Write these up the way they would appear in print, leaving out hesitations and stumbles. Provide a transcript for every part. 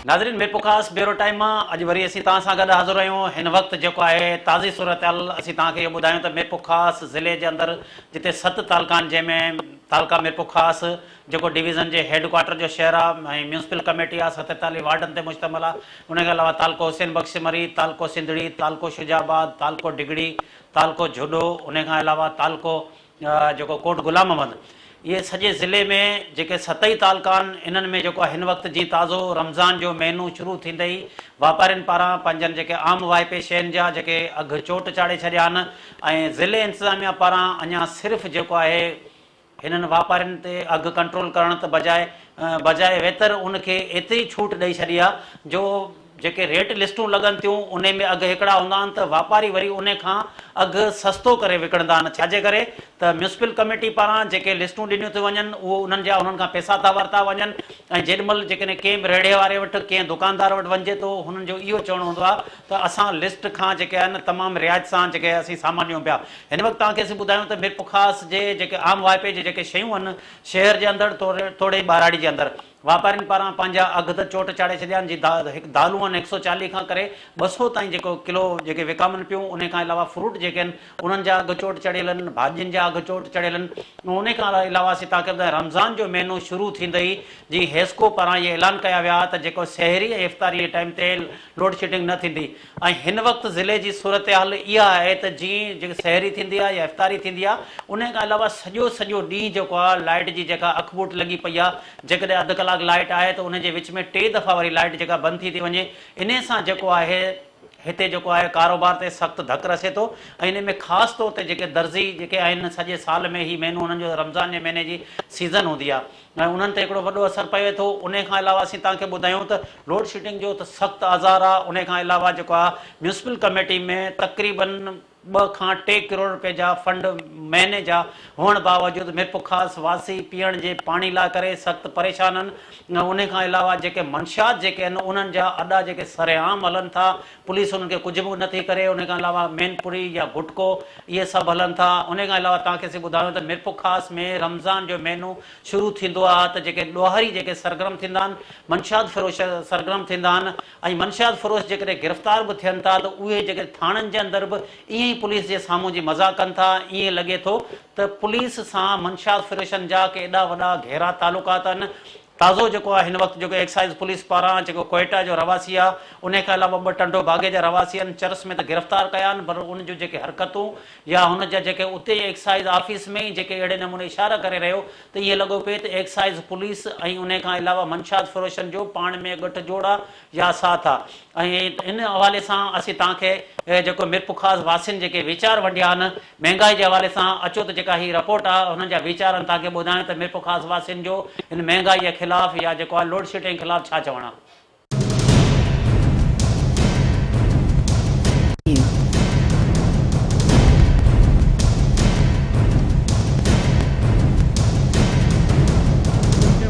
नाज़रीन मेरपुर ख़ास bureau time अॼु वरी असीं तव्हां सां गॾु हाज़िर आहियूं। हिन वक़्तु जेको आहे ताज़ी सूरत हाल असीं तव्हांखे इहो ॿुधायूं त मेरपुर ख़ास ज़िले जे अंदरि जिते 7 तालुका आहिनि, जंहिंमें तालुका मेरपुर ख़ास जेको डिवीज़न जे हेडक्वार्टर जो शहर आहे ऐं म्यूनिसिपल कमेटी आहे 47 वार्डनि ते मुश्तमिल आहे। उनखे अलावा तालुको हुसैन बख्श मरी, तालुको सिंधड़ी, तालुको शुजाबाद, तालुको डिगड़ी, तालुको झुडो, उन खां अलावा तालुको जेको कोट गुलाम अहमद, ये सॼे ज़िले में जेके 7 तालुका आहिनि, इन्हनि में जेको हिन वक़्तु जीअं ताज़ो रमज़ान जो मेनू शुरू थींदे ई वापारियुनि पारां पंहिंजनि जेके आम वाइपे शयुनि जा जेके अघु चोट चाढ़े छॾिया आहिनि ऐं ज़िले इंतिज़ामिया पारां अञा सिर्फ़ु जेको आहे हिननि वापारियुनि ते अघु कंट्रोल करण त बजाए वेतर उनखे एतिरी छूट ॾेई छॾी आहे जो जेके रेट लिस्टूं लॻनि थियूं उन में अघु हिकिड़ा हूंदा आहिनि त वापारी वरी उन खां अघु सस्तो करे विकिणंदा आहिनि। छाजे करे त म्यूनिसिपल कमेटी पारां जेके लिस्टूं ॾिनियूं थियूं वञनि उहो उन्हनि खां पैसा था वरिता वञनि ऐं जेॾीमहिल जेकॾहिं कंहिं बि रेड़े वारे वटि कंहिं दुकानदार वटि वञिजे थो, हुननि जो इहो चवणो हूंदो आहे त असां लिस्ट खां जेके आहिनि तमामु रियायत सां जेके असीं सामान ॾियूं पिया। हिन वक़्तु तव्हांखे असीं ॿुधायूं त मेरपुर ख़ास जे जेके आम वाइपे जे जेके शयूं आहिनि शहर जे अंदरि तोड़े ॿाराड़ी जे अंदरि वापारियुनि पारां पंहिंजा अघु त चोट चाढ़े छॾिया आहिनि। जीअं दालूं आहिनि 140 खां करे 200 ताईं जेको किलो जेके विकामनि पियूं, उन खां अलावा फ्रूट जेके आहिनि उन्हनि जा अघु चोट चढ़ियल आहिनि, भाॼियुनि जा अघु चोट चढ़ियल आहिनि। उन खां अलावा असीं तव्हांखे ॿुधायूं रमज़ान जो मेनू शुरू थींदे ई जीअं हेस्को पारां इहे ऐलान कया विया त जेको सहरी ऐं इफ़्तारी जे टाइम ते लोड शेडिंग न थींदी। ऐं हिन वक़्तु ज़िले जी सूरत हाल इहा आहे त जीअं जेकी सहरी थींदी आहे या इफ़्तारी थींदी आहे, उन खां अलावा सॼो ॾींहुं जेको आहे लाइट जी जेका अखबूट लॻी पई आहे, जेकॾहिं अधु कलाकु लाइट आहे त उनजे विच में 3 दफ़ा वरी लाइट जेका बंदि थी वञे। इन सां जेको आहे हिते जेको आहे कारोबार ते सख़्तु धकु रसे थो ऐं इन में ख़ासि तौर ते जेके दर्ज़ी जेके आहिनि सॼे साल में ई मेनू उन्हनि जो रमज़ान जे महीने जी सीज़न हूंदी आहे ऐं उन्हनि ते हिकिड़ो वॾो असरु पए थो। उन खां अलावा असीं तव्हांखे ॿुधायूं त लोड शेडिंग जो त सख़्तु आज़ार आहे। उन खां अलावा जेको आहे म्यूनिसिपल कमेटी में तक़रीबन 2 खां 3 करोड़ रुपए जा फंड महीने जा हुअण बावजूदि मेरपुर ख़ासि वासी पीअण जे पाणी लाइ करे सख़्तु परेशान आहिनि। उन खां अलावा जेके मंशियात जेके आहिनि उन्हनि जा अॾा जेके सरेआम हलनि था, पुलिस उन्हनि खे कुझु बि नथी करे। उन खां अलावा मेनपुरी या गुटको इहे सभु हलनि था। उन खां अलावा तव्हांखे असीं ॿुधायूं त मेरपुर ख़ासि में रमज़ान जो मेनू शुरू थींदो आहे त जेके ॾोहारी जेके सरगर्म थींदा आहिनि, मंशियात फ़रोश सरगर्म थींदा आहिनि ऐं मंशियात फ़रोश जेकॾहिं गिरफ़्तार बि थियनि था त उहे जेके थाणनि जे अंदरि बि ईअं पुलिस जे साम्हूं जी मज़ाक़ कनि था। ईअं लॻे थो त पुलिस सां मंशियात फ़रोशनि जा केॾा वॾा गहरा तालुकात आहिनि। ताज़ो जेको आहे हिन वक़्तु जेको एक्साइज़ पुलिस पारां जेको कोयटा जो रवासी आहे, उन खां अलावा 2 टंडो बागे जा रवासी आहिनि, चरस में त गिरफ़्तार कया आहिनि, पर उन जूं जेके हरकतूं या हुन जा जेके उते एक्साइज़ ऑफिस में ई जेके अहिड़े नमूने इशारा करे रहियो त ईअं लॻो पिए त एक्साइज़ पुलिस ऐं उन खां अलावा मंशियात फ़रोशनि जो पाण में गठजोड़ आहे या साथ आहे। ऐं इन हवाले सां असीं तव्हांखे जेको मेरपुर ख़ासि वासियुनि जेके वीचार वंडिया आहिनि महांगाई जे हवाले सां, अचो त जेका हीअ रिपोर्ट आहे हुननि जा वीचार तव्हांखे ॿुधायूं त मेरपुर ख़ासि वासियुनि जो हिन महांगाई ख़िलाफ़ या जेको आहे लोड शेडिंग ख़िलाफ़ छा चवणु आहे।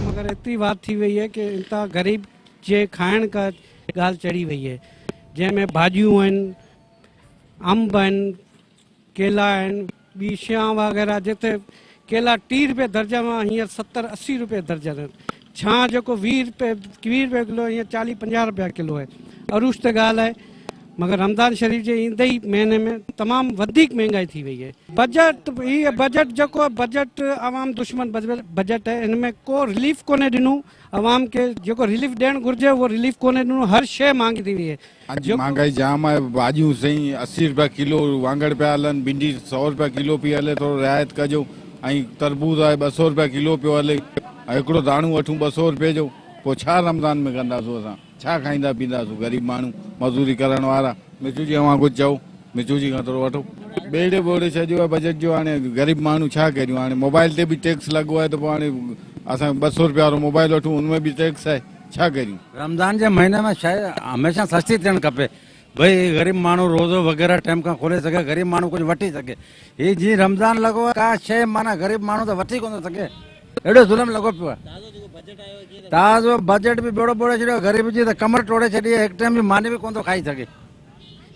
मगर इतनी बात थी वही है कि इंता गरीब जे खाइण का गाल चढ़ी वही है, जैमें भाजियूं आहिनि, अंब आहिनि, केला आहिनि, ॿी शयां वग़ैरह जिते केला 30 रुपए दर्जा में हींअर 70-80 रुपए दर्जन आहिनि। छां जेको 20 रुपए किलो हींअर 40-50 रुपया किलो है। अरूश त ॻाल्हि आहे, मगर रमज़ान शरीफ़ जे ईंदे ई महीने में तमामु वधीक महांगाई थी वई है। बजट ये बजट जेको बजट आवाम दुश्मन बजट है, इनमें को रिलीफ कोने ॾिनो आवाम के, जेको रिलीफ ॾियणु घुरिजे वो रिलीफ कोने ॾिनो। हर शइ महांगी थी वई है, महंगाई जाम है। भाजियूं सही 80 रुपया किलो वांगड़ पिया हलन, भिंडी 100 रुपया किलो पई हले, थोरो रियायत कजो। ऐं तरबूज आहे 200 रुपया किलो पियो हले, हिकिड़ो दाणू वठूं 200 रुपए जो। पोइ छा रमज़ान में कंदासीं असां, छा खाईंदा पींदासीं गरीब माण्हू मज़दूरी करण वारा। मिचू जी अवां कुझु चओ, मिचू जी खां थोरो वठो। ॿेड़े ॿोड़े छॾियो आहे बजट जो। हाणे गरीब माण्हू छा करियूं, हाणे मोबाइल ते बि टैक्स लॻो आहे त पोइ हाणे असां 200 रुपया वारो मोबाइल वठूं, उनमें बि टैक्स आहे, छा करियूं। रमज़ान जे महीने में शइ हमेशह सस्ती थियणु खपे, भई ग़रीब माण्हू रोज़ो वग़ैरह टाइम खां खोले सघे, ग़रीब माण्हू कुझु वठी सघे। हीअ जीअं रमज़ान लॻो आहे, का शइ माना ग़रीब माण्हू त वठी कोन थो सघे, एॾो ज़ुल्म लॻो पियो आहे। ताज़ो बजट बि बेड़ो ॿोड़े छॾियो, ग़रीब जी त कमर टोड़े छॾी आहे। हिकु टाइम जी मानी बि कोन थो खाई सघे,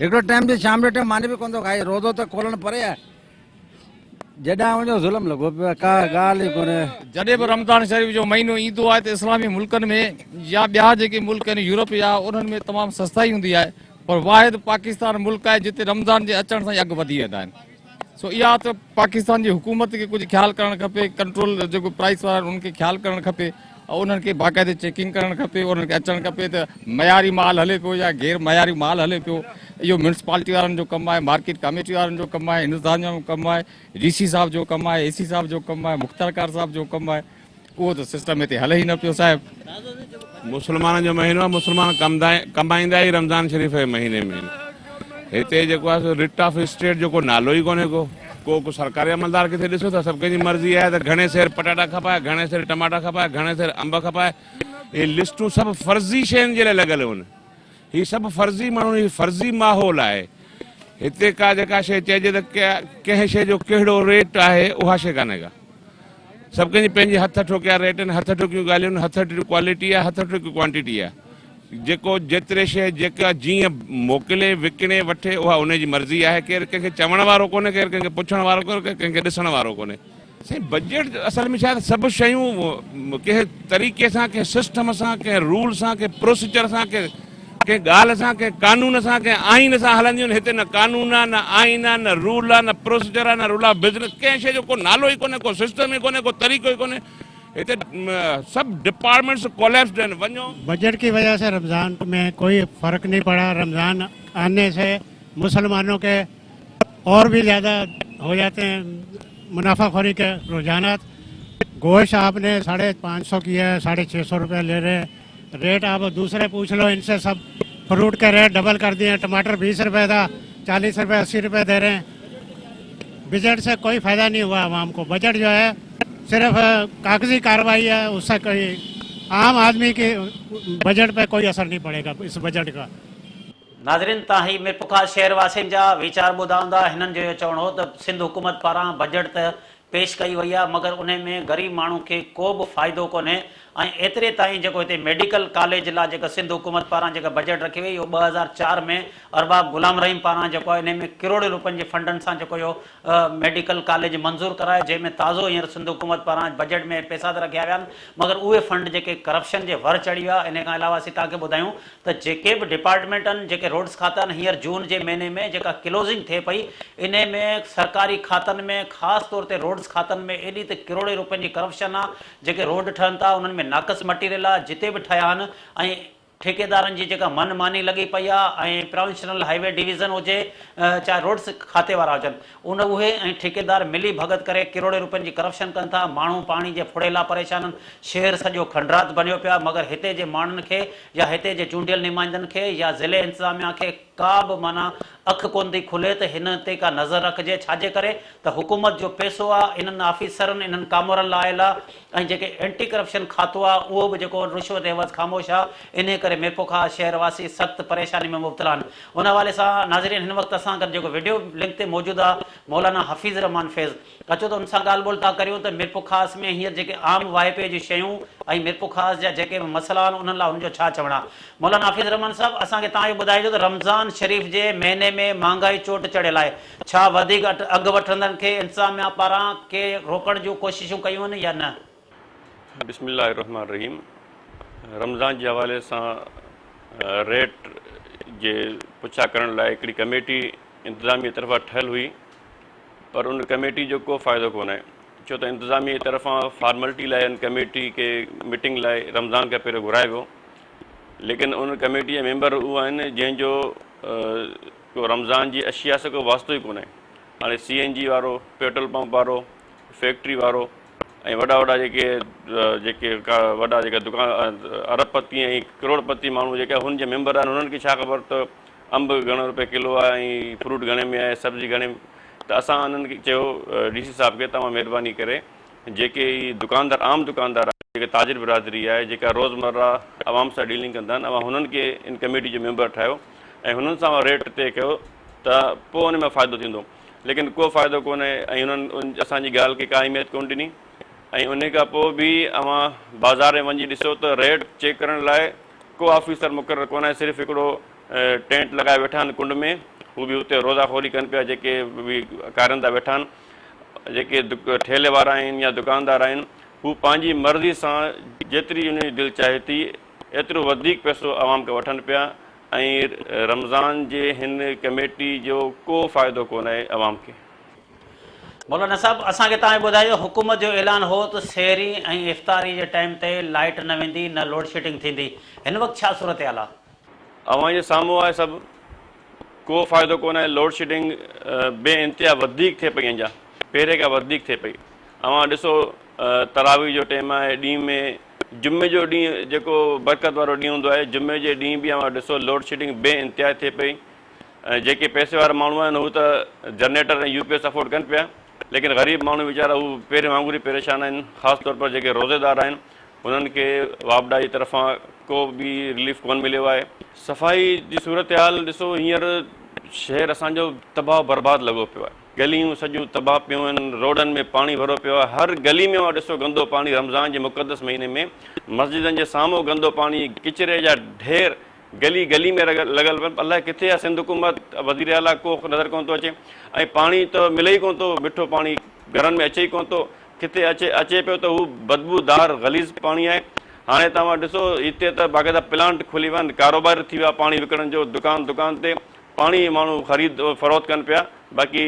हिकिड़ो टाइम जी शाम जो टाइम मानी बि कोन थो खाए, रोज़ो त खोलणु परे आहे। जॾां वञो ज़ुल्म लॻो पियो आहे, का ॻाल्हि ई कोन्हे। जॾहिं बि रमज़ान शरीफ़ जो महीनो ईंदो आहे त इस्लामी मुल्कनि में या ॿिया जेके मुल्क आहिनि यूरोप या उन्हनि में तमामु सस्ताई हूंदी आहे, पर वाहिद पाकिस्तान मुल्क आहे जिते रमज़ान जे अचण सां ई अघु वधी वेंदा आहिनि। सो इहा त पाकिस्तान जी हुकूमत खे कुझु ख़्यालु करणु खपे, कंट्रोल जेको प्राइस वारा आहिनि उनखे ख़्यालु करणु खपे ऐं उन्हनि खे बाक़ाइदे चेकिंग करणु खपे, उन्हनि खे अचणु खपे त मयारी माल हले पियो या गैर मयारी माल हले पियो। इहो म्यूनसिपालिटी वारनि जो कमु आहे, मार्केट कमेटी वारनि जो कमु आहे, हिंदुस्तान जो कमु आहे, DC साहब जो कमु आहे, AC साहब जो कमु आहे, मुख़्तार साहब जो कमु आहे। उहो त सिस्टम हिते हले ई न पियो साहिब। मुसलमान जो महीनो आहे, मुसलमान कमाईंदा ई रमज़ान शरीफ़ जे महीने में। हिते जेको आहे रिट ऑफ स्टेट जो को नालो ई कोन्हे को सरकारी अमलदार किथे ॾिसो था, सभु कंहिंजी मर्ज़ी आहे त घणे सेर पटाटा खपाए, घणे सेर टमाटा खपाए, घणे सेर अंब खपाए। इहे लिस्टूं सभु फर्ज़ी शयुनि जे लाइ लॻल आहिनि। हीअ सभु फर्ज़ी माण्हू, हीअ फर्ज़ी माहौल आहे। हिते का जेका शइ चइजे त कंहिं शइ जो कहिड़ो रेट आहे उहा शइ कान्हे का। सभु कंहिंजी पंहिंजी हथ ठोकिया रेट आहिनि, हथ ठोकियूं ॻाल्हियूं आहिनि, हथ ठोकी क्वालिटी आहे, हथ ठोकी क्वांटिटी आहे। जेको जेतिरे शइ जेका जीअं मोकिले विकिणे वठे उहा उनजी मर्ज़ी आहे। केरु कंहिंखे चवण वारो कोन्हे, केरु कंहिंखे पुछण वारो कोन्हे, कंहिंखे ॾिसण वारो कोन्हे। साईं बजट असल में शायदि सभु शयूं कंहिं तरीक़े सां, कंहिं सिस्टम सां, कंहिं रूल सां, कंहिं प्रोसीजर सां, कंहिं ॻाल्हि सां, कंहिं कानून सां, कंहिं आइन सां हलंदियूं आहिनि। हिते न कानून आहे, न आइन आहे, न रूल आहे, न प्रोसीजर आहे, न रूल ऑफ बिज़नेस। कंहिं शइ जो को नालो ई कोन्हे, को सिस्टम ई कोन्हे, को तरीक़ो ई कोन्हे। इतने सब डिपार्टमेंट्स कोलैप्स्ड हैं। वञो बजट की वजह से रमज़ान में कोई फ़र्क नहीं पड़ा। रमज़ान आने से मुसलमानों के और भी ज़्यादा हो जाते हैं मुनाफाखोरी के रुझानात। गोश्त आपने 550 किया है, 650 रुपये ले रहे हैं रेट। आप दूसरे पूछ लो इनसे, सब फ्रूट के रेट डबल कर दिए हैं। टमाटर 20 रुपये था, 40 रुपये 80 रुपये दे रहे हैं। बजट से कोई फ़ायदा नहीं हुआ आवाम को। बजट जो है सिर्फ कागजी कार्रवाई है, उससे कोई आम आदमी के बजट पे कोई असर नहीं पड़ेगा इस बजट का। नाज़रीन, तव्हां ही मिरपुखा शहर वासियुनि जा वीचार ॿुधाईंदा। हिननि जो इहो चवणो हो त सिंध हुकूमत पारां बजट त पेश कई वई आहे, मगर उन में ग़रीब माण्हू खे को बि फ़ाइदो कोन्हे। ऐं एतिरे ताईं जेको हिते मेडिकल कॉलेज लाइ जेका सिंध हुकूमत पारां जेका बजट रखी वई, इहो 2004 में अरबाब गुलाम रहीम पारां जेको आहे इन में करोड़े रुपयनि जे फंडनि सां जेको इहो मेडिकल कॉलेज मंज़ूर कराए, जंहिंमें ताज़ो हींअर सिंध हुकूमत पारां बजट में पैसा त रखिया विया आहिनि, मगर उहे फंड जेके करप्शन जे वर चढ़ी विया। इन खां अलावा असीं तव्हांखे ॿुधायूं त जेके बि डिपार्टमेंट आहिनि, जेके रोड्स खाता आहिनि, हींअर जून जे महीने में जेका क्लोज़िंग थिए पई, इन में सरकारी खातनि में, ख़ासि तौर ते रोड्स खातनि में एॾी त करोड़े रुपयनि जी करप्शन आहे। जेके रोड ठहनि था उन्हनि में नाक़स मटीरियल आहे, जिते बि ठहिया आहिनि। ऐं ठेकेदारनि जी जेका मनमानी लॻी पई आहे, ऐं प्रोविंशनल हाईवे डिवीज़न हुजे, चाहे रोड्स खाते वारा हुजनि, उहे ऐं ठेकेदार मिली भगत करे करोड़े रुपयनि जी करप्शन कनि था। माण्हू पाणी जे फुड़े लाइ परेशान आहिनि। शहर सॼो खंडरात बणियो पियो आहे, मगर हिते जे माण्हुनि खे या हिते जे चूंडियल नुमाइंदनि खे या ज़िले इंतिज़ामिया खे का बि माना अख कोन थी खुले त हिन ते का नज़र रखिजे। छाजे करे त हुकूमत जो पैसो आहे, इन्हनि ऑफिसरनि, इन्हनि कामरनि लाइ आयल आहे। ऐं जेके एंटी करप्शन खातो आहे उहो बि जेको रिश्वत एवज़ ख़ामोश आहे। इन करे मिरपुखा शहरवासी सख़्तु परेशानी में मुब्तला आहिनि। उन हवाले सां नाज़रीन, हिन वक़्तु असां गॾु जेको वीडियो लिंक ते मौजूदु आहे मौलाना हफ़ीज़ रहमान फैज़, अचो त हुन सां ॻाल्हि ॿोल था करियूं त मिरपुखास में हींअर जेके आम वाइपे जी शयूं ऐं मिरपुखास जा जेके बि मसइला आहिनि उन्हनि लाइ हुनजो छा चवणु आहे। मौलाना हफ़ीज़ रहमान साहब, असांखे तव्हां इहो ॿुधाइजो त रमज़ान शरीफ़ जे महीने में महांगाई चोट चढ़ियल आहे। छा वधीक अघु वठंदड़नि खे इंतिज़ामिया पारां के रोकण जूं कोशिशूं कयूं आहिनि या न? बिस्मिल्लाहिर्रहमानिर्रहीम। रमज़ान जे हवाले सां रेट जे पुछा करण लाइ हिकिड़ी कमेटी इंतिज़ामिया तरफ़ां ठहियलु हुई, पर उन कमेटी जो को फ़ाइदो कोन आहे। छो त इंतिज़ामिया तरफ़ां फॉर्मेलिटी लाइ इन कमेटी खे मीटिंग लाइ रमज़ान खां पहिरियों घुराए वियो, लेकिन उन कमेटी जा मेंबर उहे आहिनि जंहिंजो को रमज़ान जी अशिया सां को वास्तो ई कोन्हे। हाणे CNG वारो, पेट्रोल पंप वारो, फैक्ट्री वारो ऐं वॾा जेके वॾा जेका दुकान अरबपति ऐं करोड़पति माण्हू जेके हुन जे मेंबर आहिनि, उन्हनि खे छा ख़बर त अंब घणे रुपए किलो आहे ऐं फ्रूट घणे में आहे, सब्जी घणे में। त असां उन्हनि खे चयो DC साहब खे, तव्हां महिरबानी करे जेके ई दुकानदार, आम दुकानदार आहे, जेके ताजिर बिरादरी आहे, जेका रोज़मर्रा आवाम सां डीलिंग कंदा आहिनि, अवां हुननि खे इन कमेटी जो मेंबर ठाहियो ऐं हुननि सां रेट तय कयो त पोइ उन में फ़ाइदो थींदो। लेकिन को फ़ाइदो कोन्हे ऐं उन्हनि असांजी ॻाल्हि खे का अहमियत कोन ॾिनी। ऐं उन खां पोइ बि अवां बाज़ार में वञी ॾिसो त रेट चेक करण लाइ को ऑफिसर मुक़ररु कोन आहे। सिर्फ़ु हिकिड़ो टेंट लॻाए वेठा आहिनि कुंड में, हू बि हुते रोज़ाखोरी कनि पिया, जेके बि कारींदा वेठा आहिनि। जेके ठेले वारा आहिनि या दुकानदार आहिनि हू पंहिंजी मर्ज़ी सां जेतिरी उन जी दिलि चाहे थी एतिरो वधीक पैसो आवाम खे वठनि पिया ऐं रमज़ान जे हिन कमेटी जो को फ़ाइदो कोन आहे आवाम खे। मौलाना साहब असांखे तव्हां ॿुधायो हुकूमत जो ऐलान हो त सहरी ऐं इफ़्तारी जे टाइम ते लाइट न वेंदी न लोड शेडिंग थींदी, हिन वक़्तु छा सूरत हाल आहे? अवां जे साम्हूं आहे सभु, को फ़ाइदो कोन आहे। लोड शेडिंग बे इंतिहा वधीक थिए पई, अञा पहिरें खां वधीक थिए पई। अवां ॾिसो तरावी जो टाइम आहे, ॾींहं में जुमे जो ॾींहुं जेको बरकत वारो ॾींहुं हूंदो आहे, जुमे जे ॾींहुं बि अवां ॾिसो लोड शेडिंग बे इंतिहा थिए पई। जेके पैसे वारा माण्हू आहिनि हू त जनरेटर ऐं यूपीएस अफोर्ड कनि पिया, लेकिन ग़रीब माण्हू वीचारा हू पहिरें वांगुरु ई परेशान आहिनि। ख़ासि तौर पर जेके रोज़ेदार आहिनि उन्हनि खे वापडा जी तरफ़ां को बि रिलीफ कोन मिलियो आहे। सफ़ाई जी सूरत हाल ॾिसो, हींअर शहर असांजो तबाह बर्बादु लॻो पियो आहे। गलियूं सॼियूं तबाह पियूं आहिनि, रोडनि में पाणी भरियो पियो आहे, हर गली में ॾिसो गंदो पाणी। रमज़ान जे मुक़दस महीने में मस्जिदनि जे साम्हूं गंदो पाणी, किचिरे जा ढेर गली गली में लॻल पिया। अलाए किथे आहे सिंध हुकूमत, वज़ीर आला को नज़र कोन थो अचे। ऐं पाणी त मिले ई कोन थो, मिठो पाणी घरनि में अचे ई कोन थो। किथे अचे पियो त हू बदबूदार गलीज़ पाणी आहे। हाणे तव्हां ॾिसो हिते त बाक़ाइदा प्लांट खुली विया आहिनि, कारोबार थी वियो आहे पाणी विकिणण जो। दुकान ते पाणी माण्हू ख़रीद फ़रोख़्त कनि पिया। बाक़ी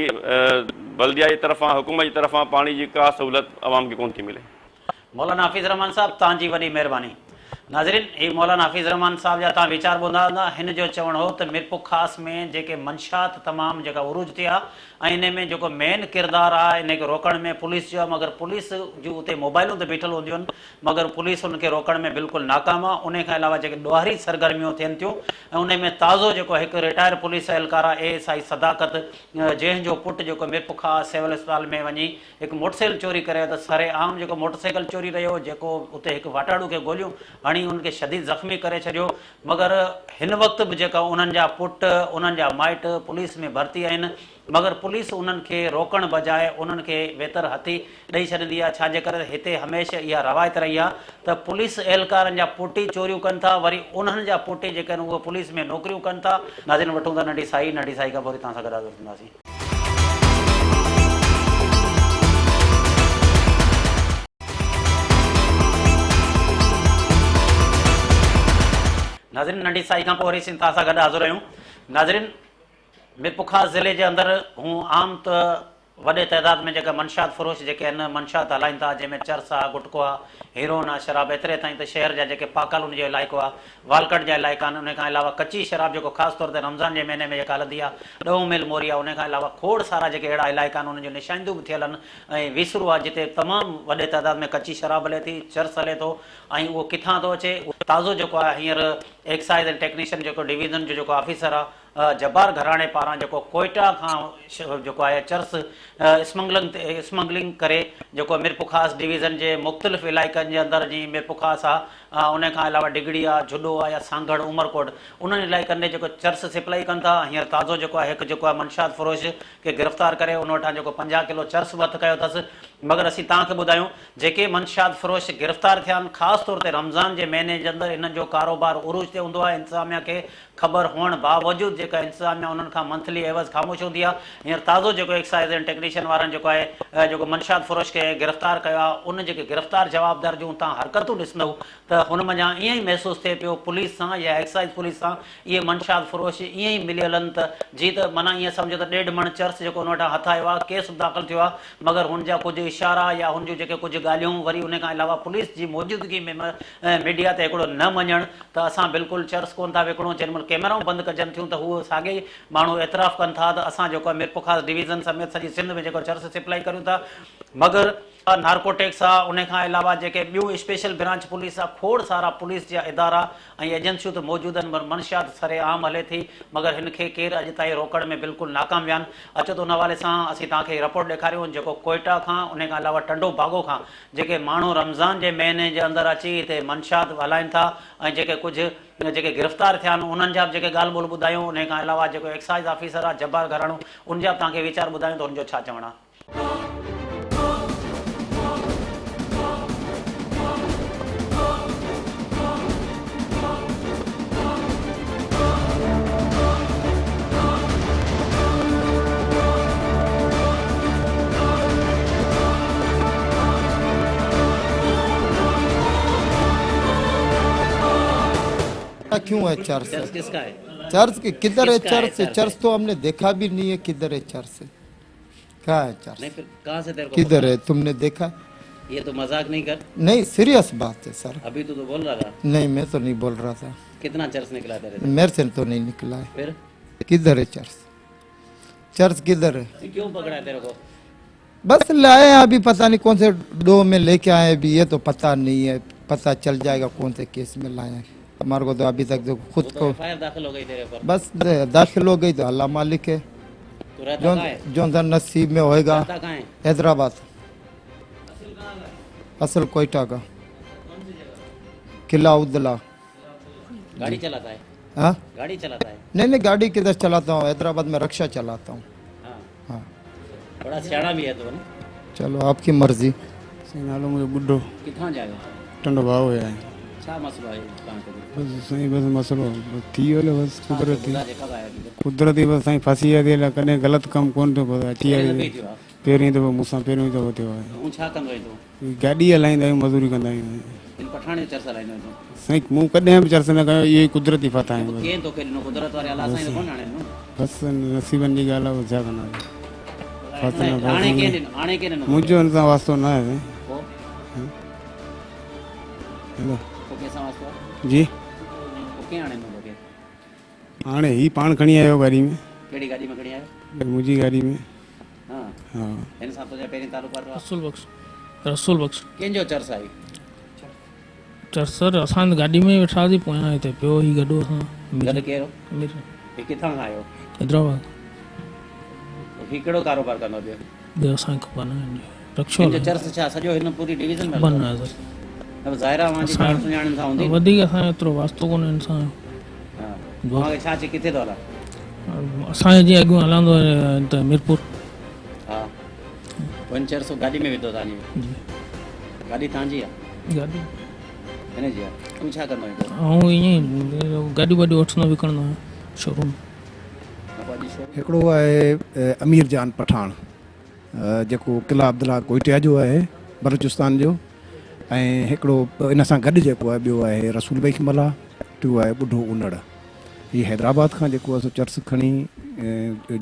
बल्दिया जी तरफ़ां, हुकूमत जी तरफ़ां पाणी जी का सहूलियत आवाम खे कोन थी मिले। मौलाना हफ़ीज़ रहमान साहब, तव्हांजी वॾी महिरबानी। नाज़रीन, ही मौलाना हफ़ीज़ रहमान साहब जा तव्हां वीचार ॿुधा हूंदा। हिन जो चवणु हो त मीरपुर ख़ासि में जेके मंशात तमामु जेका उरूज थी आहे ऐं हिन में जेको मेन किरदारु आहे इन खे रोकण में पुलिस जो आहे, मगर पुलिस जूं उते मोबाइलूं त बीठल हूंदियूं आहिनि, मगर पुलिस उनखे रोकण में बिल्कुलु नाकाम आहे। उन खां अलावा जेके ॾोहारी सरगर्मियूं थियनि थियूं ऐं उन में ताज़ो जेको हिकु रिटायर पुलिस एहलकार आहे ASI सदाकत, जंहिंजो पुटु जेको मीरपुर ख़ासि सिविल अस्पताल में वञी हिकु मोटरसाइकिल चोरी करे त सरे आम जेको मोटरसाइकिल चोरी रहियो, जेको उते हिकु वाटाड़ू खे ॻोल्हियूं हणी उनखे शदीद ज़ख़्मी करे छॾियो। मगर हिन वक़्तु बि जेका उन्हनि जा पुट, उन्हनि जा माइट पुलिस में भर्ती आहिनि, मगर पुलिस उन्हनि खे रोकण बजाए उन्हनि खे वेतर हथी ॾेई छॾींदी आहे। छाजे करे हिते हमेशह इहा रवायत रही आहे त पुलिस एहलकारनि जा पुट चोरियूं कनि था, वरी उन्हनि जा पुट जेके आहिनि उहे पुलिस में नौकरियूं कनि था। नाज़रीन, वठूं था नंढी साई खां पोइ तव्हां सां गॾु हाज़िर थींदासीं। नाज़रीन, नंढी साई खां पोइ वरी तव्हां सां गॾु हाज़िर आहियूं। नाज़रीन, मीरपुर ख़ासि ज़िले जे अंदरि हूं आम त वॾे तइदाद में जेका मंशात फ़रोश जेके आहिनि मंशात हलाइनि था, जंहिंमें चर्स आहे, गुटको आहे, हीरोइन आहे, शराब, एतिरे ताईं त शहर जा जेके पाकालुनि जो इलाइक़ो आहे, वालकट जा इलाइक़ा आहिनि, उन खां अलावा कची शराब जेको ख़ासि तौर ते रमज़ान जे महीने में जेका हलंदी आहे, ॾहों मील मोरी आहे, उन खां अलावा खोड़ सारा जेके अहिड़ा इलाइक़ा आहिनि उन जूं निशानियूं बि थियल आहिनि। ऐं विसरू आहे जिते तमामु वॾे तइदाद में कची शराब हले थी, चर्स हले थो ऐं उहो किथां थो अचे। ताज़ो जेको आहे हींअर एक्साइज़ एंड टेक्नीशियन जेको डिवीज़न जो जेको ऑफिसर आहे जब्बार घराणे पारां जेको कोयटा खां जेको आहे चर्स स्मगलिंग करे जेको मीरपुर ख़ासि डिवीज़न जे मुख़्तलिफ़ इलाइक़नि जे अंदरि जीअं मीरपुर ख़ासि आहे, उन खां अलावा डिगड़ी आहे, जुडो आहे या सांगड़, उमरकोट, उन्हनि इलाइक़नि में जेको चर्स सप्लाई कनि था। हींअर ताज़ो जेको आहे हिकु जेको आहे मंशात फ़रोश खे गिरफ़्तार करे उन वटां जेको 50 किलो चर्स बि हथु कयो अथसि। मगर असीं तव्हांखे ॿुधायूं जेके मंशात फ़रोश गिरफ़्तार थिया आहिनि, ख़ासि तौर ते रमज़ान जे महीने जे अंदरि हिननि जो कारोबार उरूज ते हूंदो आहे। इंतिज़ामिया खे ख़बर हुअण बावजूदि जेका इंतिज़ामिया उन्हनि खां मंथली एवज़ ख़ामोश हूंदी आहे। हींअर ताज़ो जेको एक्साइज़ एंड टेक्नीशियन वारनि जेको आहे जेको मंशात फ़रोश खे गिरफ़्तार कयो आहे, उन जेके गिरफ़्तार जवाबदार जूं तव्हां हरकतूं ॾिसंदव त हुन मञा ईअं ई महसूसु थिए पियो पुलिस सां या एक्साइज़ पुलिस सां इहे मंशात फ़रोश ईअं ई मिलियल आहिनि त जीअं त माना ईअं सम्झो त 1.5 मण चर्स जेको उन वटां हथायो आहे, केस दाख़िल थियो आहे, मगर हुनजा कुझु इशारा या हुन जूं जेके कुझु ॻाल्हियूं वरी उन खां अलावा पुलिस जी मौजूदगी में मीडिया ते हिकिड़ो न मञणु त असां बिल्कुलु चर्स कोन था विकिणूं। जेॾी महिल कैमराऊं बंदि कजनि थियूं त उहो साॻे ई माण्हू एतिराफ़ कनि था त असां जेको आहे मीरपुर ख़ासि डिवीज़न समेत सॼी सिंध में जेको चर्स सप्लाई करियूं था। मगर नार्कोटिक्स आहे, उन खां अलावा जेके ॿियूं स्पेशल ब्रांच पुलिस आहे, खोड़ सारा पुलिस जा इदारा ऐं एजेंसियूं त मौजूदु आहिनि, मंशात सरे आम हले थी, मगर हिन खे केरु अॼु ताईं रोकण में बिल्कुलु नाकाम विया आहिनि। अचो त उन हवाले सां असीं तव्हांखे रिपोर्ट ॾेखारियूं जेको कोयटा खां, उन खां अलावा टंडो बागो खां जेके माण्हू रमज़ान जे महीने जे अंदरि अची हिते मंशात हलाइनि था ऐं जेके कुझु जेके गिरफ़्तार थिया आहिनि उन्हनि जा बि जेके ॻाल्हि ॿोल ॿुधायूं। उन खां अलावा जेको एक्साइज़ ऑफिसर आहे जब्बार घराणो, उनजा बि तव्हांखे वीचार ॿुधायूं त हुनजो छा चवणु आहे। क्यों है चर्च? चर्च किसका है? चर्च किधर है किसका है चर्च? चर्च? चर्च तो हमने देखा भी नहीं है, किधर है चर्च? कहाँ है चर्च? नहीं फिर कहाँ से तेरे को किधर पता? है? तुमने देखा? ये तो मजाक नहीं कर, नहीं, सीरियस बात है सर। अभी तो बोल रहा था। नहीं, मैं तो नहीं बोल रहा था। कितना चर्च निकला तेरे से? मेरे से तो नहीं निकला है। फिर किधर है चर्च? चर्च किधर है? ये क्यों पकड़ा है तेरे को? बस लाए हैं, अभी पता नहीं कौन से डो में लेके आए अभी, ये तो पता नहीं है। पता चल जाएगा कौन से केस में लाए हैं। हमारे को तो अभी तक जो खुद वो तो को एफआईआर दाखिल हो गई तेरे ऊपर। बस दाखिल हो गई तो अल्लाह मालिक है। तू रहता जो कहाँ है? जो सा नसीब में होएगा। रहता कहाँ है? हैदराबाद। असल कोयटा का किला उद्दला। गाड़ी चलाता है? हाँ, गाड़ी चलाता है? नहीं गाड़ी किधर चलाता हूँ, हैदराबाद में रिक्शा चलाता हूँ। हाँ हाँ, बड़ा सियाना भी है तू ना। चलो आपकी मर्जी। साईं नालो मुंहिंजो ॿुढो किथां जायो? टंडो भाउ आहे। छा मसलो आहे तव्हांखे? बसि साईं बसि मसइलो थी वियो बसि कुदरती ॿुधाए कब आया अभी? कुदरती बसि साईं फासी आहे अलाए कॾहिं ग़लति कमु कोन थियो बसि अची कहिड़े आहे। दफ़े थियो आहे? पहिरीं दफ़ो मूंसां पहिरियों दफ़ो थियो आहे। तूं छा कंदो आहीं तूं? गाॾी हलाईंदा आहियूं, मज़दूरी कंदा आहियूं। इन पठाण जो चर्च हलाईंदो आहीं तूं? साईं मूं कॾहिं बि चर्च न कयो, इहे ई कुदरती फाथा आहिनि बसि। केरु तोखे ॾिनो? कुदरत वारे अलाह साईं कोन हाणे ॾिनो? बसि नसीबनि जी ॻाल्हि आहे, छा कंदा हाणे केरु ॾिनो? हाणे केरु ॾिनो? मुंहिंजो हिन सां वास्तो न आहे साईं। पोइ हेलो पोइ कंहिंसां वास्तो आहे? जी, पोइ कीअं हाणे ॾिनो तोखे? हाणे ही पाण खणी आयो गाॾी में, कहिड़ी गाॾी में खणी आयो? मुंहिंजी गाॾी में। हा हा, हिन सां तुंहिंजा पहिरीं तालुकात हुआ? रसूल बख़्श कंहिंजो चर्च आई? चर्च सर असां गाॾी में वेठासीं, पोयां हिते पियो ही गॾु असां गॾु केरु? अमीर ही किथां खां आयो? हैदराबाद। ही कहिड़ो कारोबार कंदो ॿियो? ॿियो असांखे ख़बर न आहे, रक्षो हिनजो चर्च छा सॼो हिन पूरी डिवीज़न में बंदि आहे सर। अब ज़ाहिरा मुंहिंजी जान सुञाणनि सां हूंदी न? वधीक असांजो एतिरो वास्तो कोन्हे हिन सां। हा तव्हांखे छा चई किथे थो हलां? असांजे जीअं अॻियां हलंदो आहे त मीरपुर। हा वन चर्च गाॾी में विधो तव्हांजी? जी गाॾी तव्हांजी आहे? गाॾी हिनजी आहे? तूं छा कंदो आहीं? ऐं ईअं ई गाॾियूं वाॾियूं वठंदो विकिणंदो आहियां शोरूम। हिकिड़ो आहे अमीर जान पठान, जेको किला अब्दुल्ला कोयटा जो आहे, बलूचिस्तान जो। ऐं हिकिड़ो इन सां गॾु जेको आहे ॿियो आहे रसूल बेग मला, टियों आहे ॿुढो उनड़। हीअ हैदराबाद खां जेको आहे सो चर्च खणी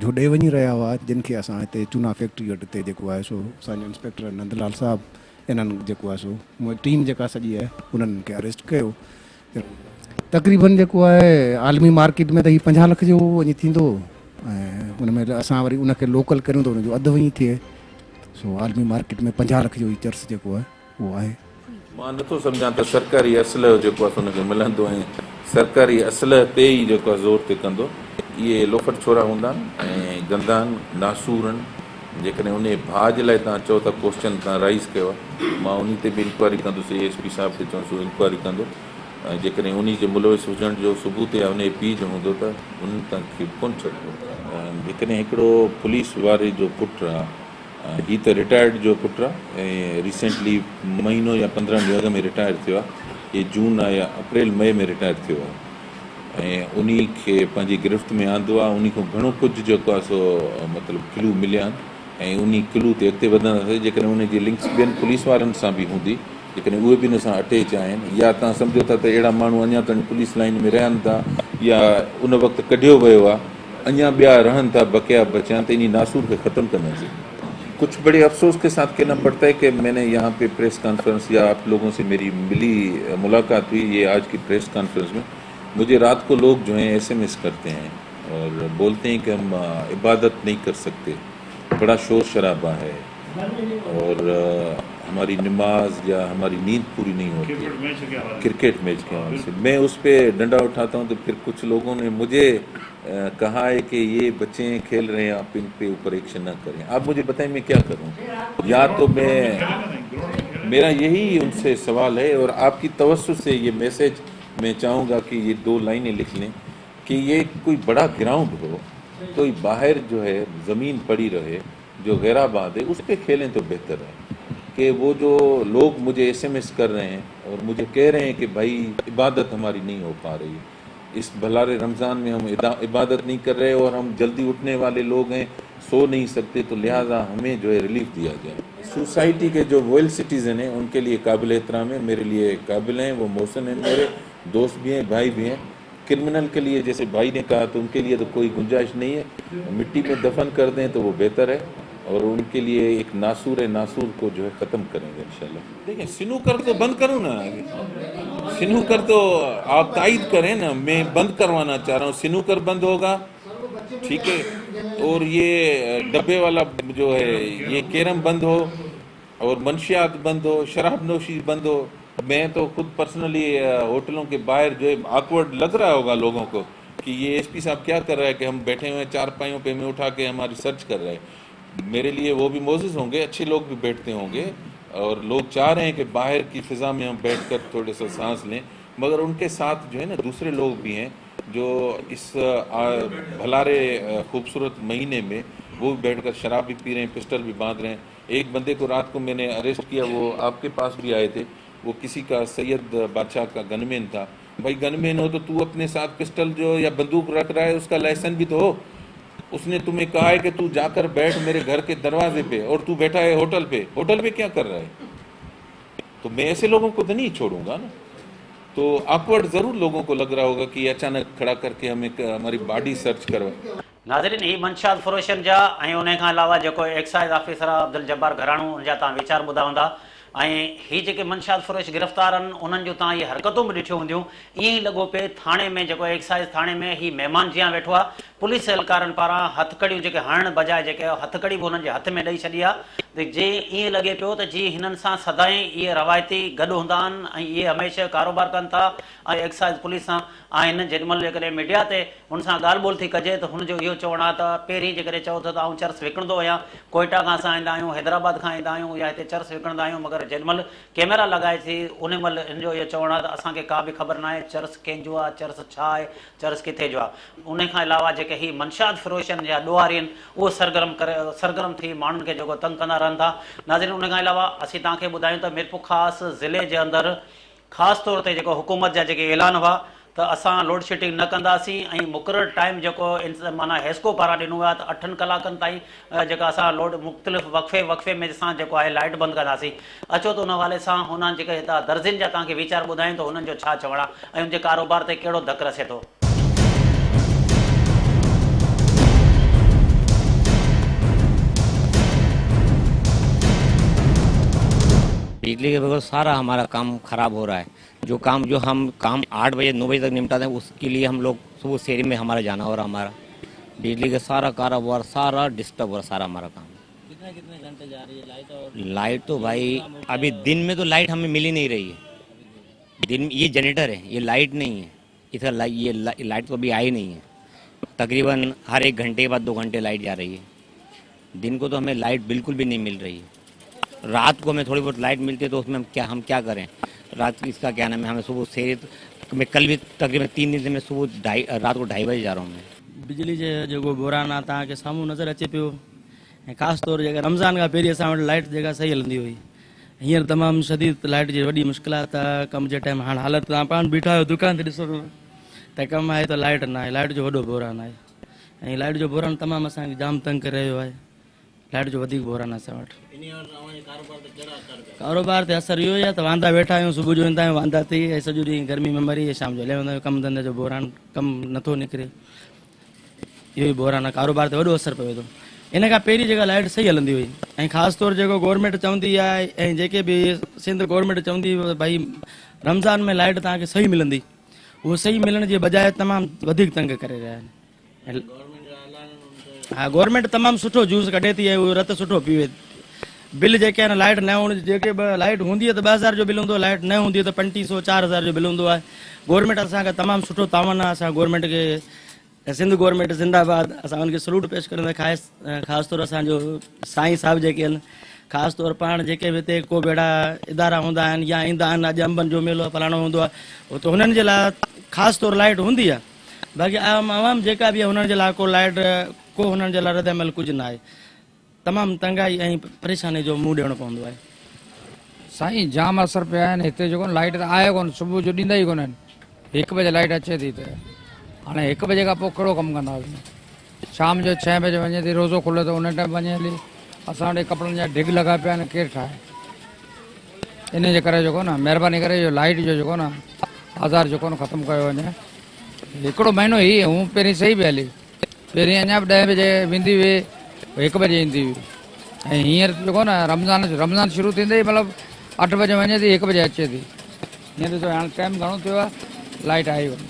जोॾे वञी रहिया हुआ, जिन खे असां हिते चूना फैक्ट्री वटि हिते जेको आहे सो असांजो इंस्पेक्टर नंदलाल साहब इन्हनि जेको आहे सो टीम जेका सॼी आहे उन्हनि खे अरेस्ट कयो। तक़रीबन जेको आहे आलमी मार्केट में त हीअ 50 लख जो वञी थींदो, ऐं हुन में असां वरी उनखे लोकल करियूं त उनजो अधु वञी थिए। सो आलमी मार्केट में 50 लख जो ही चर्च जेको आहे उहो आहे। मां नथो सम्झां त सरकारी असुल जेको आहे हुनखे मिलंदो ऐं सरकारी असुल ते ई जेको आहे ज़ोर ते कंदो। इहे लोफट छोरा हूंदा आहिनि ऐं गंदा आहिनि, नासूर आहिनि। जेकॾहिं उन भाउ जे लाइ तव्हां चओ था क्वेश्चन तव्हां राइज़ कयो आहे, मां उन ते बि इंक्वायरी कंदुसि। एएसपी साहिब खे चवंदुसि इंक्वायरी कंदो, ऐं जेकॾहिं उन जे मुलविस हुजण जो सबूत या उन पीउ जो हूंदो त उन तव्हांखे कोन छॾिबो। जेकॾहिं हिकिड़ो पुलिस वारे जो पुटु आहे, हीअ त रिटायर्ड जो पुटु आहे ऐं रिसेंटली महीनो या 15 ॾींहं अॻु में रिटायर थियो आहे। ये जून या अप्रैल मई में रिटायर थियो आहे ऐं उन खे पंहिंजी गिरफ़्त में आंदो आहे। उन खां घणो कुझु जेको आहे सो मतिलबु क्लू मिलिया आहिनि ऐं उन क्लू ते अॻिते वधंदासीं। जेकॾहिं उनजी लिंक्स ॿियनि पुलिस वारनि सां बि हूंदी, जेकॾहिं उहे बि हिन सां अटैच आहिनि, या तव्हां सम्झो था त अहिड़ा माण्हू अञा ताईं पुलिस लाइन में रहनि था या उन वक़्तु कढियो वियो आहे, अञा ॿिया रहनि था बकिया बचिया, त इन नासूर खे ख़तमु कंदासीं। कुछ बड़े अफसोस के साथ कहना पड़ता है कि मैंने यहाँ पे प्रेस कॉन्फ्रेंस या आप लोगों से मेरी मुलाकात हुई ये आज की प्रेस कॉन्फ्रेंस में, मुझे रात को लोग जो हैं SMS करते हैं और बोलते हैं कि हम इबादत नहीं कर सकते, बड़ा शोर शराबा है और हमारी नमाज या हमारी नींद पूरी नहीं होती क्रिकेट मैच के हवाले से। मैं उस पर डंडा उठाता हूँ तो फिर कुछ लोगों ने मुझे कहा है कि ये बच्चे खेल रहे हैं, आप इन पे ऊपर एक्शन ना करें। आप मुझे बताएं मैं क्या करूं? या तो मेरा यही उनसे सवाल है और आपकी तवज्जो से ये मैसेज मैं चाहूँगा कि ये 2 लाइनें लिख लें कि ये कोई बड़ा ग्राउंड हो, कोई बाहर जो है ज़मीन पड़ी रहे जो गैराबाद है, उस पर खेलें तो बेहतर है। कि वो जो लोग मुझे SMS कर रहे हैं और मुझे कह रहे हैं कि भाई इबादत हमारी नहीं हो पा रही, इस भलारे रमज़ान में हम इबादत नहीं कर रहे और हम जल्दी उठने वाले लोग हैं, सो नहीं सकते, तो लिहाजा हमें जो है रिलीफ दिया जाए। सोसाइटी के जो वेल सिटीज़न हैं उनके लिए काबिल एहतराम है, मेरे लिए काबिल हैं, वो मोहसिन हैं, मेरे दोस्त भी हैं, भाई भी हैं। क्रिमिनल के लिए, जैसे भाई ने कहा, तो उनके लिए तो कोई गुंजाइश नहीं है। मिट्टी में दफन कर दें तो वो बेहतर है, और उनके लिए एक नासूर है, नासूर को जो है ख़त्म करेंगे इंशाल्लाह। देखिए, स्नूकर तो बंद करो ना, स्नूकर तो आप तायद करें ना, मैं बंद करवाना चाह रहा हूँ। स्नूकर बंद होगा, ठीक है, और ये डब्बे वाला जो है ये कैरम बंद हो, और मंशियात बंद हो, शराब नोशी बंद हो। मैं तो खुद पर्सनली होटलों के बाहर जो है awkward लग रहा होगा लोगों को कि ये एसपी साहब क्या कर रहा है कि हम बैठे हुए चारपाइयों पे में उठा के हमारी सर्च कर रहे हैं। मेरे लिए वो भी मोजिज होंगे, अच्छे लोग भी बैठते होंगे, और लोग चाह रहे हैं कि बाहर की फिजा में हम बैठकर थोड़े सा सांस लें, मगर उनके साथ जो है ना दूसरे लोग भी हैं जो इस भलारे खूबसूरत महीने में वो भी बैठकर शराब भी पी रहे हैं, पिस्टल भी बांध रहे हैं। एक बंदे को रात को मैंने अरेस्ट किया, वो आपके पास भी आए थे, वो किसी का सैयद बादशाह का गनमैन था। भाई गनमैन हो तो तू अपने साथ पिस्टल जो या बंदूक रख रहा है, उसका लाइसेंस भी तो हो। उसने तुम्हें कहा है कि तू जाकर बैठ मेरे घर के दरवाजे पे, और तू बैठा है होटल पे। होटल पे क्या कर रहा है? तो मैं ऐसे लोगों को तो नहीं छोड़ूंगा ना। तो awkward ज़रूर लोगों को लग रहा होगा कि अचानक खड़ा करके हमें हमारी बॉडी सर्च करवाए। नाज़रीन, ही मंशात फरोशन जा ऐं उन खां अलावा जेको एक्साइज़ ऑफिसर आहे अब्दुल जब्बार घराणो, उनजा तव्हां वीचार ॿुधा हूंदा। ऐं ही जेके मंशात फरोश गिरफ़्तार आहिनि उन्हनि जूं तव्हां इहे हरकतूं बि ॾिठियूं हूंदियूं। ईअं ई लॻो पिए थाणे में जेको एक्साइज़ थाणे में ही महिमान जीअं वेठो आहे, पुलिस एहलकारनि पारां हथकड़ियूं जेके हणण बजाए जेके हथकड़ी बि हुननि जे हथ में ॾेई छॾी आहे। त जे ईअं लॻे पियो त जीअं हिननि सां सदाईं इहे रवायती गॾु हूंदा आहिनि ऐं इहे हमेशह कारोबार कनि था ऐं एक्साइज़ पुलिस सां आहिनि। जेॾीमहिल जेकॾहिं मीडिया ते हुन सां ॻाल्हि ॿोल थी कजे त हुनजो इहो चवणु आहे त पहिरीं जेकॾहिं चओ त आउं चर्स विकिणंदो आहियां, कोयटा खां असां ईंदा आहियूं, हैदराबाद खां ईंदा आहियूं, या हिते चर्स विकिणंदा आहियूं, मगर जेॾीमहिल कैमरा लॻाए थी उन महिल हिन जो इहो चवणु आहे त असांखे का बि ख़बर न आहे चर्स कंहिंजो आहे, चर्स छा आहे, चर्स किथे जो आहे। उन खां अलावा जेके ही मंशात फ़रोशन या ॾोहारी आहिनि उहो सरगर्म थी माण्हुनि खे जेको तंग कंदा रहनि था। नाज़रीन, उन खां अलावा असीं तव्हांखे ॿुधायूं त मीरपुर ख़ासि ज़िले जे अंदरि ख़ासि तौर ते जेको हुकूमत जा जेके ऐलान हुआ त असां लोड शेडिंग न कंदासीं ऐं मुक़ररु टाइम जेको माना हेस्को पारां ॾिनो आहे त 8 कलाकनि ताईं जेका असां लोड मुख़्तलिफ़ वक़फ़े में असां जेको आहे लाइट बंदि कंदासीं। अचो त उन हवाले सां हुननि जेके हितां दर्जन जा तव्हांखे वीचार ॿुधायूं त हुननि जो छा चवणु आहे ऐं उनजे कारोबार ते कहिड़ो धकु रसे थो। बिजली के बगैर सारा हमारा काम खराब हो रहा है। जो हम काम 8 बजे 9 बजे तक निपटाते हैं, उसके लिए हम लोग सुबह शहरी में हमारा जाना हो रहा, हमारा बिजली का सारा कारोबार सारा डिस्टर्ब हो रहा, सारा हमारा काम। कितने घंटे जा रही है लाइट? और लाइट तो भाई अभी दिन में तो लाइट हमें मिल ही नहीं रही है। दिन ये जनरेटर है, ये लाइट नहीं है, इसका ये लाइट तो अभी आई नहीं है। तकरीबन हर 1 घंटे के बाद 2 घंटे लाइट जा रही है। दिन को तो हमें लाइट बिल्कुल भी नहीं मिल रही है। रात को हमें थोड़ी बहुत लाइट मिलती है तो उसमें हम क्या करें। रात इसका क्या नाम है, हमें सुबह से मैं कल भी तकरीबन 3 दिन से मैं रात को 2:30 बजे जा रहा हूँ। मैं बिजली जो बुरान आहे तव्हांखे साम्हूं नज़र अचे पियो। ऐं ख़ासि तौर जेका रमज़ान खां पहिरीं असां वटि लाइट जेका सही हलंदी हुई, हींअर तमामु शदीद लाइट जी वॾी मुश्किलात आहे। कम जे टाइम हाणे हालत तव्हां पाण बीठा आहियो दुकान ते ॾिसो त कमु आहे त लाइट न आहे, लाइट जो वॾो बुरान आहे। ऐं लाइट जो बुरान तमामु असांखे जाम तंग करे रहियो आहे। लाइट जो वधीक बुरान आहे असां वटि। कारोबार ते असरु इहो ई आहे त वांदा वेठा आहियूं, सुबुह जो ईंदा आहियूं वांदा थी, ऐं सॼो ॾींहुं गर्मी में मरी, शाम जो हले वेंदा आहियूं। कमु धंधे जो बुरान, कमु नथो निकिरे, इहो ई बुरान आहे। कारोबार ते वॾो असरु पवे थो। इन खां पहिरीं जेका लाइट सही हलंदी हुई, ऐं ख़ासि तौर जेको गवर्नमेंट चवंदी आहे ऐं जेके बि सिंध गवर्नमेंट चवंदी हुई भई रमज़ान में लाइट तव्हांखे सही मिलंदी, उहो सही मिलण जे बजाए तमामु वधीक तंग करे रहिया आहिनि। हाँ, गवर्नमेंट तमामु सुठो जूस कढे थी ऐं उहो रत सुठो पीवे। बिल जेके आहिनि लाइट न हुअण जेके लाइट हूंदी आहे त 2000 जो बिल हूंदो, लाइट न हूंदी आहे त 3500 4000 जो बिल हूंदो आहे। गवर्नमेंट असांखे तमामु सुठो तावन आहे। असां गवर्नमेंट खे सिंध गवर्नमेंट जिंदाबाद, असां उनखे सलूट पेश कंदा। ख़ासि तौर असांजो साईं साहिब जेके आहिनि, ख़ासि तौर पाण जेके बि हिते को बेड़ा इदारा हूंदा आहिनि या ईंदा आहिनि, अॼु अंबनि जो मेलो फलाणो हूंदो आहे, उहो त हुननि जे लाइ ख़ासि तौर लाइट हूंदी आहे। बाक़ी आवाम जेका बि आहे हुननि जे लाइ को लाइट को हुननि जे लाइ रदमल कुझु न आहे। तमामु तंगाई ऐं परेशानी जो मुंहुं ॾियणो पवंदो आहे। साईं जाम असर पिया आहिनि हिते। जेको लाइट त आहे कोन, सुबुह जो ॾींदा ई कोन आहिनि। 1 बजे लाइट अचे थी त हाणे 1 बजे खां पोइ कहिड़ो कमु कंदासीं। शाम जो 6 बजे वञे थी, रोज़ो खुले त उन टाइम वञे हली। असां वटि कपिड़नि जा ढिग लॻा पिया आहिनि, केरु ठाहे। इन जे करे जेको न महिरबानी करे इहो लाइट जो जेको न बाज़ार जेको न ख़तमु कयो वञे। हिकिड़ो महीनो ई हूँ पहिरीं सही पई हले, पहिरीं अञा बि 10 बजे वेंदी हुई, 1 बजे ईंदी हुई, ऐं हींअर जेको न रमज़ान शुरू थींदे ई मतिलबु 8 बजे वञे थी, 1 बजे अचे थी। हींअर ॾिसो हाणे टाइम घणो थियो आहे, लाइट आई वञे,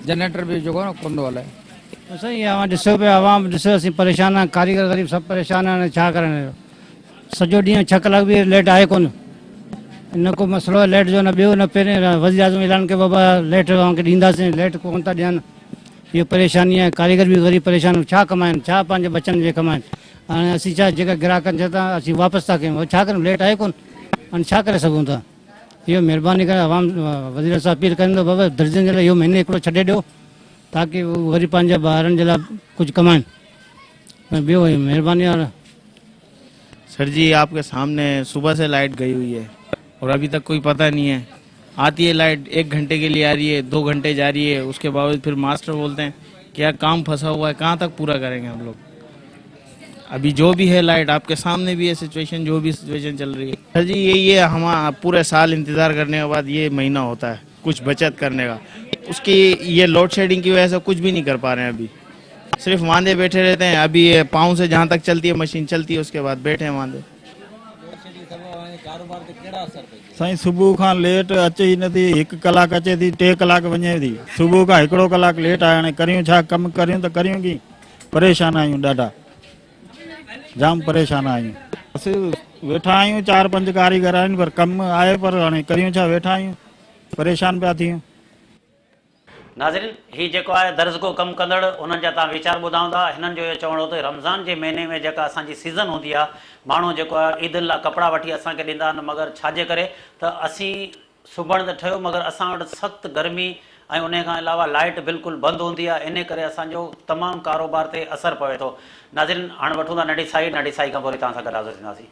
जनरेटर बि जेको न कोन थो हले। सही आहे, ॾिसो पिया आवाम, ॾिसो असीं परेशान आहियूं, कारीगर ग़रीब सभु परेशान आहिनि, छा करण, सॼो ॾींहुं 6 कलाक बि लाइट आहे कोन, इन को मसइलो आहे लाइट जो। न ॿियो न पहिरें वज़ीर आज़म ऐलान कयो बाबा लाइट तव्हांखे ॾींदासीं, लाइट कोन था ॾियनि, इहो परेशानी आहे, कारीगर बि ग़रीब परेशान, छा कमाइनि, छा पंहिंजे बचनि जे कमाइनि। हाणे असीं छा जेका ग्राहकनि चए था असीं वापसि था कयूं, छा कयूं, लाइट आहे कोन, हाणे छा करे सघूं था। इहो महिरबानी करे आवाम वज़ीर सां अपील कंदो बाबा दर्जन जे लाइ इहो महीने हिकिड़ो छॾे ॾियो, ताकी उहो वरी पंहिंजे ॿारनि जे लाइ कुझु कमाइनि। ॿियो महिरबानी आहे। सर जी आपके सामने सुबह से लाइट गई हुई है और अभी तक कोई पता नहीं है, आती है लाइट 1 घंटे के लिए आ रही है, 2 घंटे जा रही है, उसके बावजूद फिर मास्टर बोलते हैं कि यार काम फंसा हुआ है, कहाँ तक पूरा करेंगे हम लोग। अभी जो भी है लाइट आपके सामने भी है सिचुएशन, जो भी सिचुएशन चल रही है सर जी, यही है हम पूरे साल इंतज़ार करने के बाद ये महीना होता है कुछ बचत करने का, उसकी ये लोड शेडिंग की वजह से कुछ भी नहीं कर पा रहे हैं, अभी सिर्फ वांदे बैठे रहते हैं। अभी ये पाँव से जहाँ तक चलती है मशीन चलती है, उसके बाद बैठे हैं वांदे। साईं सुबह खां लेट अचे ई नथी, 1 कलाक अचे थी, 3 कलाक वञे थी, सुबह खां 1 कलाक लेट आहे। हाणे करियूं छा, कमु करियूं त करियूं की, परेशान आहियूं ॾाढा, जाम परेशान आहियूं। असीं वेठा आहियूं, 4-5 कारीगर आहिनि, पर कमु आहे, पर हाणे करियूं छा, वेठा आहियूं, परेशान पिया थियूं। नाज़रीन, ही जेको आहे दर्ज़ को कमु कंदड़ उन्हनि जा तव्हां वीचार ॿुधाऊं था। हिननि जो इहो चवणो त रमज़ान जे महीने में जेका असांजी सीज़न हूंदी आहे, माण्हू जेको आहे ईद लाइ कपिड़ा वठी असांखे ॾींदा आहिनि, मगर छाजे करे त असीं सुबण त ठहियो, मगर असां वटि सख़्तु गर्मी ऐं उन खां अलावा लाइट बिल्कुलु बंदि हूंदी आहे, इन करे असांजो तमामु कारोबार ते असरु पवे थो। नाज़रीन, हाणे वठूं था नंढी साई खां पोइ तव्हां सां गॾु हाज़िर थींदासीं।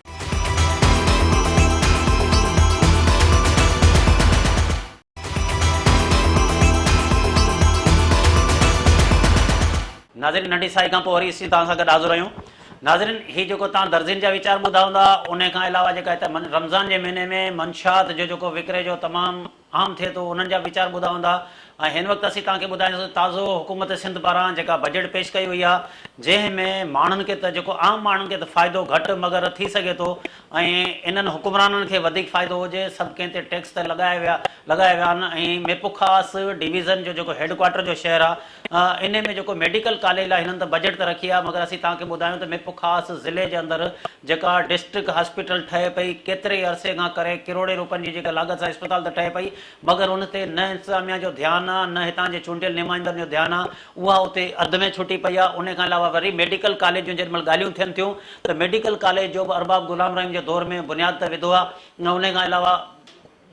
नाज़रीन, नंढी साई खां पोइ वरी असीं तव्हां सां गॾु हाज़िर आहियूं। नाज़रीन, हीउ जेको तव्हां दर्ज़िन जा वीचार ॿुधाईंदा, उन खां अलावा जेका हिते रमज़ान जे महीने में मंशात जो जेको विकिरे जो तमामु आम थिए थो, उन्हनि जा वीचार ॿुधाईंदा। ऐं हिन वक़्तु असीं तव्हांखे ॿुधाईंदासीं ताज़ो हुकूमत सिंध पारां जेका बजट पेश कई हुई आहे, जंहिंमें माण्हुनि खे त जेको आम माण्हुनि खे त फ़ाइदो घटि मगर थी सघे थो, ऐं इन्हनि हुकुमराननि खे वधीक फ़ाइदो हुजे, सभु कंहिं ते टैक्स त लॻाया विया आहिनि। ऐं मिरपुखास डिवीज़न जो जेको हेडक्वाटर जो शहर आहे, इन में जेको मेडिकल कॉलेज आहे हिननि त बजट त रखी आहे, मगर असीं तव्हांखे ॿुधायूं त मिरपुखास ज़िले जे अंदरि जेका डिस्ट्रिक्ट हॉस्पिटल ठहे पई, केतिरे अरसे खां करे करोड़े रुपयनि जी जेका लागत सां अस्पताल त ठहे पई, मगर उन ते न इंतिज़ामिया जो ध्यानु आहे, न हितां जे चूंडियल नुमाइंदनि जो ध्यानु आहे, उहा उते अधु में छुटी पई आहे। उन खां अलावा वरी मेडिकल कॉलेज जूं जेॾीमहिल ॻाल्हियूं थियनि थियूं त मेडिकल कॉलेज जो बि अरबाब गुलाम रहीम जे दौर में बुनियाद त विधो आहे, उन खां अलावा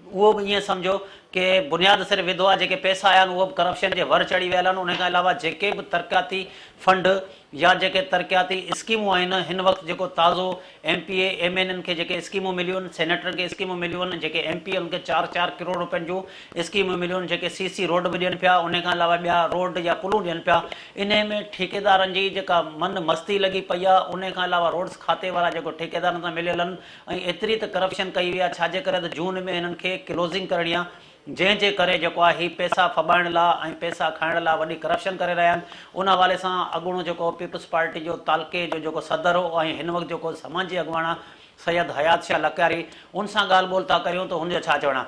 उहो बि ईअं सम्झो कि बुनियाद सिर्फ़ु विधो आहे, जेके पैसा आया आहिनि उहो बि करप्शन जे वर चढ़ी वियल आहिनि। उन खां अलावा जेके बि तरक़ियाती फंड या जेके तरक़ियाती स्कीमूं आहिनि, हिन वक़्तु जेको ताज़ो MPA MNN खे जेके स्कीमूं मिलियूं आहिनि, सेनेटर खे स्कीमूं मिलियूं आहिनि, जेके MP उनखे 4-4 करोड़ रुपयनि जूं स्कीमूं मिलियूं आहिनि, जेके CC रोड बि ॾियनि पिया, उन खां अलावा ॿिया रोड या पुलूं ॾियनि पिया। इन में ठेकेदारनि जी जेका मन मस्ती लॻी पई आहे, उन खां अलावा रोड्स खाते वारा जेको ठेकेदारनि सां मिलियल आहिनि, ऐं एतिरी त करप्शन कई वई आहे, छाजे करे त जून में हिननि खे क्लोज़िंग करणी आहे, जंहिंजे करे जेको आहे हीउ पैसा फॿाइण लाइ ऐं पैसा खाइण लाइ वॾी करप्शन करे रहिया आहिनि। उन हवाले सां अॻूणो जेको पीपल्स पार्टी जो तालके जो जेको सदर हो ऐं हिन वक़्तु जेको समाजी अॻुवाण आहे सैयद हयात शाह लकारी, उन सां ॻाल्हि ॿोल था करियूं त हुनजो छा चवणु आहे।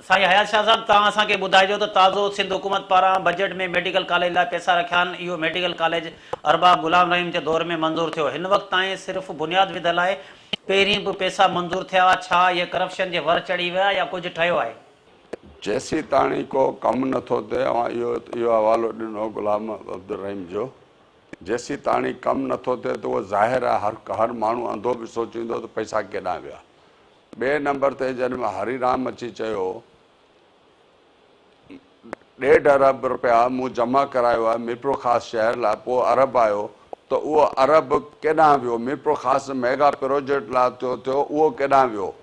साईं हयात शाह साहिबु, तव्हां असांखे ॿुधाइजो त ताज़ो सिंध हुकूमत पारां बजट में मेडिकल कॉलेज लाइ पैसा रखिया आहिनि, इहो मेडिकल कॉलेज अरबाब गुलाम रहीम जे दौर में मंज़ूरु थियो, हिन वक़्तु ताईं सिर्फ़ु बुनियाद विधल आहे, पहिरीं बि पैसा मंज़ूरु थिया, छा इहे करप्शन जे वर चढ़ी विया या कुझु ठहियो आहे? जैसी ताणी को कमु नथो थिए, इहो हवालो ॾिनो गुलाम अब्दुल रहीम जो, जैसी ताणी कमु नथो थिए त उहो ज़ाहिर आहे हर माण्हू अंधो बि सोचींदो त पैसा केॾां विया। ॿिए नंबर ते जॾहिं हरिराम अची चयो 1.5 अरब रुपया मूं जमा करायो आहे मिरपुर ख़ासि शहर लाइ, पोइ अरब आयो त उहो अरब केॾां वियो, मिरपुर ख़ासि मेगा प्रोजेक्ट लाइ थियो उहो केॾां वियो।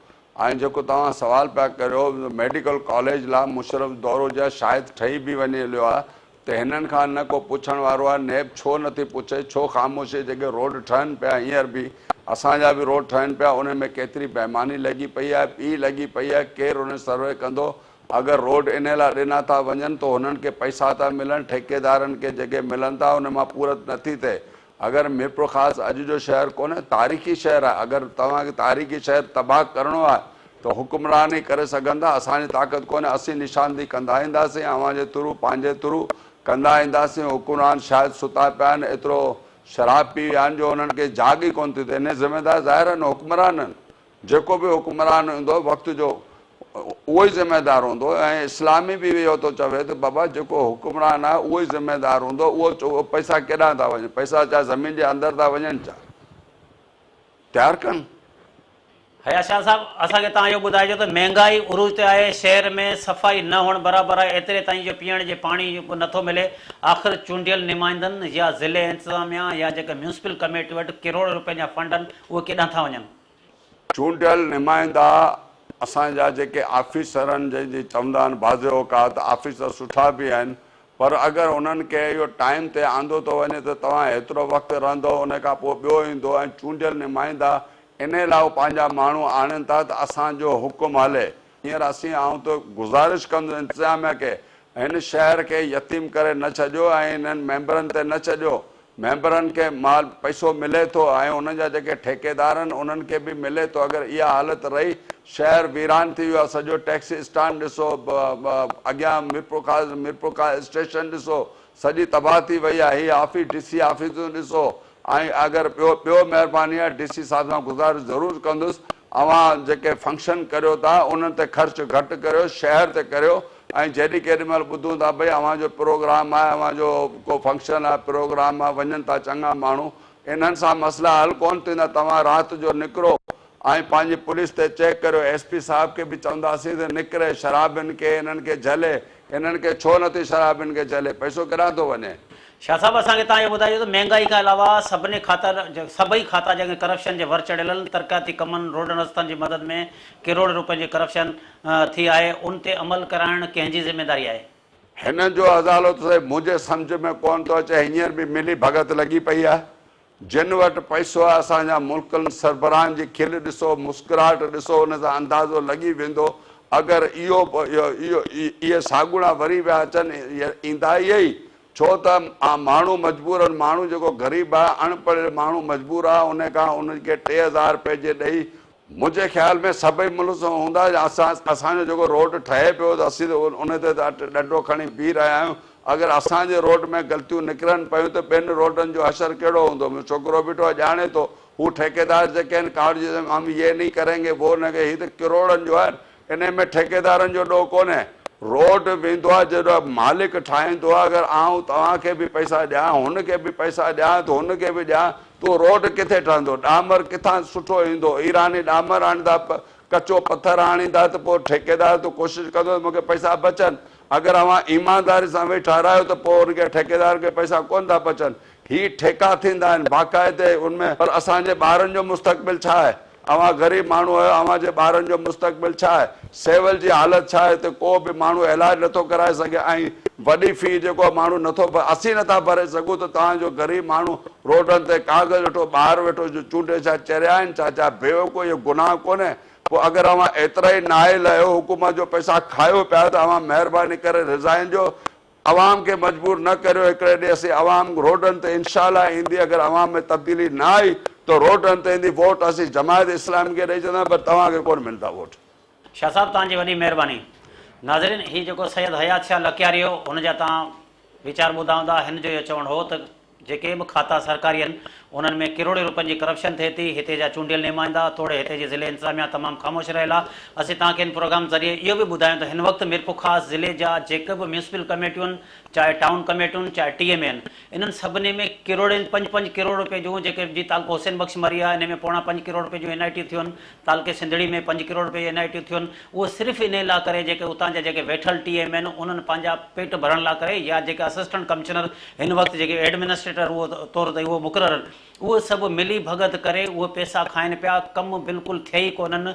ऐं जेको तव्हां सुवाल पिया करियो मेडिकल कॉलेज लाइ मुशरफ दौरो जा शायदि ठही बि वञे हलियो आहे, त हिननि खां न को पुछण वारो आहे, नेब छो नथी पुछे, छो ख़ामोशी। जेके रोड ठहनि पिया हींअर बि असांजा बि रोड ठहनि पिया, उन में केतिरी बेईमानी लॻी पई आहे, ॿी लॻी पई आहे, केरु उन सर्वे कंदो। अगर रोड इन लाइ ॾिना था वञनि तो उन्हनि खे पैसा था मिलनि, ठेकेदारनि खे जेके मिलनि था उन मां पूरत नथी थिए। अगर मीरपुर ख़ासि अॼु जो शहर कोन्हे, तारीख़ी शहर आहे। अगर तव्हांखे तारीख़ी शहर तबाह करिणो आहे तो हुक्मरान ई करे सघंदा, असांजी ताक़त कोन्हे। असीं निशानदी कंदा ईंदासीं, अव्हांजे थ्रू पंहिंजे थ्रू कंदा ईंदासीं। हुक्मरान शायदि सुता पिया आहिनि, एतिरो शराब पी विया आहिनि जो उन्हनि खे जाग ई कोन थी थिए। इन ज़िम्मेदार ज़ाहिर आहिनि हुक्मरान आहिनि। जेको बि हुक्मरान हूंदो वक़्त जो उहो ई ज़िम्मेदार हूंदो। ऐं इस्लामी बि इहो थो चवे त बाबा जेको हुक्मरान आहे उहो ई ज़िम्मेदार हूंदो। उहो पैसा केॾांहुं था वञनि, पैसा छा ज़मीन जे अंदरि था वञनि, छा तयारु कनि। हया शाह साहब, असांखे तव्हां इहो ॿुधाइजो त महांगाई उरूज ते आहे, शहर में सफ़ाई न हुअणु बराबरि आहे, एतिरे ताईं जो पीअण जे पाणी जेको नथो मिले, आख़िर चूंडियल नुमाइंदनि या ज़िले इंतिज़ामिया या जेके म्यूनिसिपल कमेटी वटि करोड़ रुपए जा फंड आहिनि उहे केॾांहुं था वञनि? चूंडियल नुमाइंदा असांजा जेके ऑफिसर आहिनि, जंहिंजी चवंदा आहिनि बाज़ औक़ात ऑफिसर सुठा बि आहिनि, पर अगरि उन्हनि खे इहो टाइम ते आंदो थो वञे त तव्हां हेतिरो वक़्तु रहंदो, उन खां पोइ ॿियो ईंदो। ऐं चूंडियल नुमाइंदा इन लाइ पंहिंजा माण्हू आणनि था त असांजो हुकुम हले। हींअर असीं तो गुज़ारिश कंदो इंतिज़ामिया खे, हिन शहर खे यतीम करे न छॾियो ऐं हिननि मेंबरनि ते न छॾियो। मेंबरनि खे माल पैसो मिले थो ऐं उन्हनि जा जेके ठेकेदार आहिनि उन्हनि खे बि मिले थो। अगरि इहा हालत रही, शहर वीरान थी वियो आहे। सॼो टैक्सी स्टैंड ॾिसो, अॻियां मीरपुर खां स्टेशन ॾिसो, सॼी तबाह थी वई आहे। हीअ ऑफिस DC ऑफिसूं ॾिसो। ऐं अगरि ॿियो महिरबानी आहे, DC साहिब सां गुज़ारिश ज़रूरु कंदुसि, अव्हां जेके फंक्शन करियो था उन्हनि ते ख़र्चु घटि करियो, शहर ते करियो। ऐं जेॾी केॾी महिल ॿुधूं था भई अव्हांजो प्रोग्राम आहे, अव्हांजो को फंक्शन आहे, प्रोग्राम आहे, वञनि था चङा माण्हू, इन्हनि सां मसइला हल कोन थींदा। तव्हां राति जो निकिरो ऐं पंहिंजी पुलिस ते चेक करियो। SP साहिब खे बि चवंदासीं त निकिरे, शराबियुनि खे इन्हनि खे झले। इन्हनि खे छो नथी शराबियुनि खे झले, पैसो केॾांहुं थो वञे? शाह साहब, असांखे तव्हां इहो ॿुधाइजो त महांगाई खां अलावा सभई खाता जेके करप्शन जे वर चढ़ियल आहिनि, तरक़ियाती कमनि रोडनि रस्तनि जी मदद में करोड़ रुपए जी करप्शन थी आहे, उन ते अमल कराइण कंहिंजी ज़िम्मेदारी आहे? हिन जो हज़ालो त मुंहिंजे सम्झ में कोन थो अचे। हींअर बि मिली भगत लॻी पई आहे। जिन वटि पैसो आहे, असांजा मुल्कनि सरबराहनि जी खिल ॾिसो, मुस्कुराहट ॾिसो, उन सां अंदाज़ो लॻी वेंदो। अगरि इहे सागुणा वरी पिया अचनि, ईंदा इहे ई। छो त माण्हू मजबूर आहिनि। माण्हू जेको ग़रीब आहे, अनपढ़ियल माण्हू मजबूर आहे, उनखे 3000 रुपए जे ॾेई मुंहिंजे ख़्याल में सभई मुल्क हूंदा। असांजो जेको रोड ठहे पियो त असीं उन ते ॾंडो खणी बीह रहिया आहियूं। अगरि असांजे रोड में ग़लतियूं निकिरनि पियूं त ॿियनि रोडनि जो असरु कहिड़ो हूंदो? मुंहिंजो छोकिरो बीठो आहे, ॼाणे थो। हू ठेकेदार जेके आहिनि कार्ड हम ये नहीं करेंगे वो न हीअ त करोड़नि जो आहे। इन में ठेकेदारनि जो ॾोह कोन्हे। रोड वेंदो आहे जहिड़ो मालिक ठाहींदो आहे। अगरि आउं तव्हांखे बि पैसा ॾियां, हुनखे बि पैसा ॾियां, त हुनखे बि ॾियां, तो रोड किथे ठहंदो? ॾामर किथां सुठो ईंदो? ईरानी ॾामर आणींदा, कचो पथर आणींदा, त पोइ ठेकेदार त कोशिशि कंदो त मूंखे पैसा बचनि। अगरि अव्हां ईमानदारी सां वेही ठारायो त पोइ हुनखे ठेकेदार खे पैसा कोन था बचनि। ही ठेका थींदा आहिनि बाक़ाइदे उनमें। पर असांजे ॿारनि जो मुस्तक़बिल छा आहे? अव्हां ग़रीब माण्हू आहियो, अव्हांजे ॿारनि जो मुस्तक़बिल छा आहे? सिविल जी हालत छा आहे? त को बि माण्हू इलाजु नथो कराए सघे ऐं वॾी फी जेको माण्हू नथो असीं नथा भरे सघूं, त तव्हांजो ग़रीब माण्हू रोडनि ते कागज़ वेठो, ॿाहिरि वेठो, जो चूंडे छा चरिया आहिनि छा बेवकूफ़? इहो गुनाह कोन्हे? पोइ अगरि अव्हां एतिरा ई नाइल आहियो, हुकूमत जो पैसा खायो पिया, त अव्हां महिरबानी करे रिज़ाइन जो, अवाम खे मजबूर न करियो। हिकिड़े ॾींहुं असीं अवाम रोडनि ते इंशाअल्लाह ईंदी। अगरि अवाम में तब्दीली न आई तो रोडनि ते ईंदी। वोट असीं जमायत इस्लामी खे ॾेई छॾंदा, पर तव्हांखे कोन मिलंदा वोट। शाह साहब, तव्हांजी वॾी महिरबानी। नाज़रीन, हीउ जेको सैयद हयात शाह लकियारी हो, हुनजा तव्हां वीचार ॿुधा हूंदा। हिन जो इहो चवणु हो त जेके बि खाता सरकारी आहिनि उन्हनि में करोड़े रुपयनि जी करप्शन थिए थी। हिते जा चूंडियल नुमाइंदा, थोरे हिते जी ज़िले इंतिज़ामिया तमामु ख़ामोश रहियल आहे। असीं तव्हांखे हिन प्रोग्राम ज़रिए इहो बि ॿुधायूं त हिन वक़्तु मीरपुर ख़ासि ज़िले जा जेके बि म्यूनिसिपल कमेटियूं आहिनि, चाहे टाउन कमेटियूं, चाहे TMA आहिनि, इन्हनि सभिनी में करोड़नि 5-5 करोड़ रुपए जूं जेके जी तालको हुसैन बख्श मरी आहे, इन में 4.5 करोड़ रुपए जूं NIT थियूं आहिनि। तालके सिंधड़ी में 5 करोड़ रुपए जी NIT थियूं आहिनि। उहो सिर्फ़ु इन लाइ करे जेके उतां जा जेके वेठल TMA आहिनि उन्हनि पंहिंजा पेट भरण लाइ करे, या जेके असिस्टेंट कमिश्नर हिन वक़्तु जेके एडमिनिस्ट्रेटर उहो तौर ते उहो मुक़ररु, उहे सभु मिली भगत करे उहे पैसा खाइनि पिया। कमु बिल्कुलु थिए ई कोन्हनि।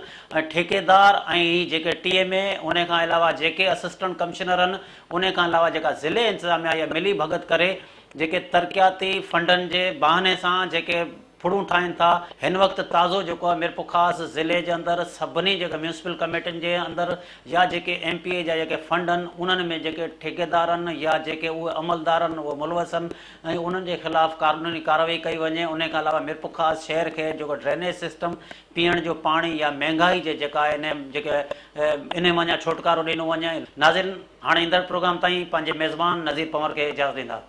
ठेकेदार ऐं जेके TMA, उन खां अलावा जेके असिस्टेंट कमिश्नर आहिनि, उन खां अलावा जेका ज़िले इंतिज़ामिया या मिली भगत करे जेके तरक़ियाती फंडनि जे बहाने सां जेके फुड़ूं ठाहिनि था। हिन वक़्तु ताज़ो जेको आहे मीरपुर ख़ासि ज़िले जे अंदरि सभिनी जेके म्यूनिसिपल कमेटियुनि जे अंदरि या जेके MPA जा जेके फंड आहिनि उन्हनि में जेके ठेकेदार आहिनि या जेके उहे अमलदार आहिनि उहे मुलवस आहिनि ऐं उन्हनि जे ख़िलाफ़ु कानूनी कार्रवाई कई वञे। उन खां अलावा मीरपुर ख़ासि शहर खे जेको ड्रेनेज सिस्टम, पीअण जो पाणी या महांगाई जे जेका इन जेके इन वञा छुटकारो ॾिनो वञे। नाज़रीन, हाणे ईंदड़ प्रोग्राम ताईं पंहिंजे मेज़बान नज़ीर पंवर खे इजाज़त ॾींदा।